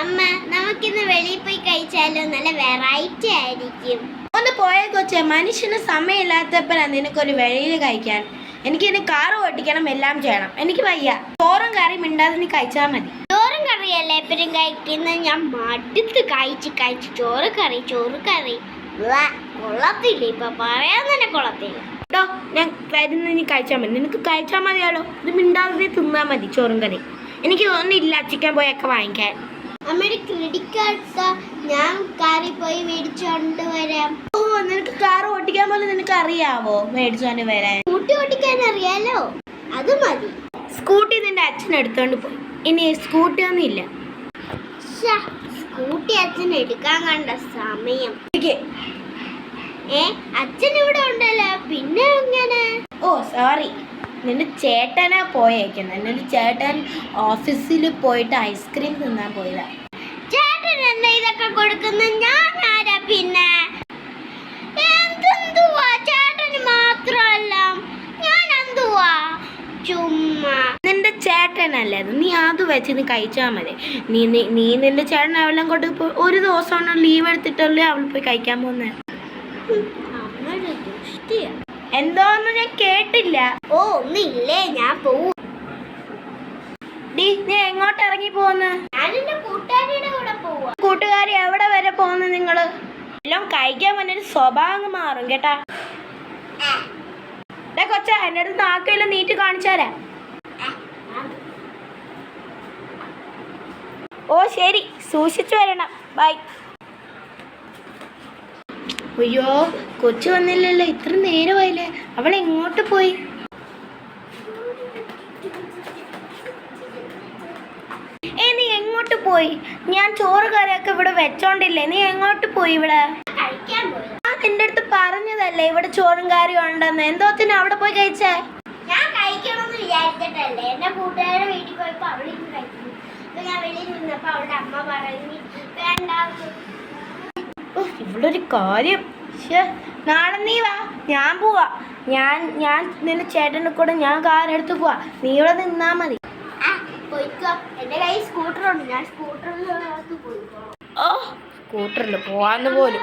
അമ്മ നമുക്കിന്ന് വെളിയിൽ പോയി കഴിച്ചാലോ? നല്ല വെറൈറ്റി ആയിരിക്കും. ഒന്ന് പോയ കൊച്ചെ, മനുഷ്യന് സമയമില്ലാത്തപ്പോഴാണ് നിനക്കൊരു വെളിയിൽ കഴിക്കാൻ. എനിക്കിനി കാറ് ഓടിക്കണം, എല്ലാം ചെയ്യണം. എനിക്ക് വയ്യ. ചോറും കറിയും മിണ്ടാതെ നീ കഴിച്ചാൽ മതി. ചോറും കറിയല്ലേ എപ്പോഴും കഴിക്കുന്നത്? ഞാൻ മടുത്ത് കഴിച്ച് ചോറ് കറി കൊള്ളത്തില്ല. ഇപ്പൊ പറയാൻ തന്നെ കൊള്ളത്തില്ല. കേട്ടോ, ഞാൻ കരുന്ന് നീ കഴിച്ചാൽ മതി. നിനക്ക് കഴിച്ചാൽ മതിയാലോ. ഇത് മിണ്ടാതെ തിന്നാൽ മതി ചോറും കറി. എനിക്ക് ഒന്നുമില്ല ചിക്കൻ പോയൊക്കെ വാങ്ങിക്കാൻ. അമ്മയുടെ ക്രെഡിറ്റ് കാർഡ് ഞാൻ കാറിൽ പോയി മേടിച്ചോണ്ട് വരാം. ഓ, നിനക്ക് കാർ ഓടിക്കാൻ പോലും നിനക്ക് അറിയാവോ? മേടിച്ചോണ്ട് വരാൻ. സ്കൂട്ടി ഓടിക്കാൻ അറിയാലോ, അത് മതി. സ്കൂട്ടി നിന്റെ അച്ഛൻ എടുത്തോണ്ട് പോയി. ഇനി സ്കൂട്ടി ഒന്നും ഇല്ല. സ്കൂട്ടി അച്ഛൻ എടുക്കാൻ കണ്ട സമയം. അച്ഛൻ ഇവിടെ ഉണ്ടല്ലോ, പിന്നെ എങ്ങനെ? ഓ സോറി, നിന്റെ ചേട്ടനാ പോയേക്കുന്നത്. നിന്റെ ചേട്ടൻ ഓഫീസിൽ പോയിട്ട് ഐസ്ക്രീം തിന്നാൻ പോയതാ. ചേട്ടൻ എന്താ ഇതൊക്കെ കൊടുക്കുന്ന? ഞാൻ ആരാ പിന്നെ? എന്തുവാ ചേട്ടന് മാത്രമല്ല ഞാൻ എന്തുവാ? ചുമ്മാ നിന്റെ ചേട്ടനല്ലേ അത്. നീ അത് വെച്ച് നീ കഴിച്ചാൽ മതി. നീ നിന്റെ ചേട്ടൻ അവളെല്ലാം കൊണ്ട് ഒരു ദിവസം ലീവ് എടുത്തിട്ടല്ലേ അവൾ പോയി കഴിക്കാൻ പോകുന്നത്. എന്തോന്ന് ഞാൻ കേട്ടില്ല. ഓ ഒന്നില്ലേ, ഞാൻ പോവും. നീ എങ്ങോട്ട് ഇറങ്ങി പോന്ന്? ഞാൻ എന്റെ കൂട്ടുകാരിയുടെ കൂടെ പോവാ. കൂട്ടുകാരി എവിടെ വരെ പോന്ന്? നിങ്ങള് എല്ലാം കഴിക്കാൻ വന്നൊരു സ്വഭാവം മാറും കേട്ടാ. കൊച്ച, എന്റെ അടുത്ത് നാക്കില്ല നീട്ടി കാണിച്ചാരാ. ഓ ശരി, സൂക്ഷിച്ചു വരണം. ബൈ. അയ്യോ, കൊച്ചു വന്നില്ലല്ലോ. ഇത്ര നേരമായില്ലേ. അവൾ എങ്ങോട്ട് പോയി? നീ എങ്ങോട്ട് പോയി? ഞാൻ ചോറ് കറിയൊക്കെ ഇവിടെ വെച്ചോണ്ടില്ലേ. നീ എങ്ങോട്ട് പോയി? ഇവിടെ നിന്റെ അടുത്ത് പറഞ്ഞതല്ലേ ഇവിടെ ചോറും കറിയും ഉണ്ടെന്ന്. എന്തോത്തിന് അവിടെ പോയി കഴിച്ചേ? ഞാൻ കഴിക്കണമെന്ന് വിചാരിച്ചിട്ടല്ലേ. എന്റെ കൂട്ടുകാരുടെ വീട്ടിൽ പോയപ്പോ അവളിന്ന് കഴിക്കുന്നു. ഞാൻ വെളിയിൽ നിന്നപ്പോ അവളുടെ അമ്മ പറഞ്ഞു വേണ്ട. ഇവളൊരു കാര്യം. നാളെ നീ വാ, ഞാൻ പോവാ. ഞാൻ നിന്റെ ചേട്ടൻ്റെ കൂടെ ഞാൻ കാറെടുത്ത് പോവാ. നീ ഇവിടെ നിന്നാ മതി. പോയിക്കോ. എന്റെ കയ്യിൽ സ്കൂട്ടറുണ്ട്, ഞാൻ സ്കൂട്ടറിൽ പോയിക്കോ. ഓ, സ്കൂട്ടറിൽ പോവാന്ന് പോലും.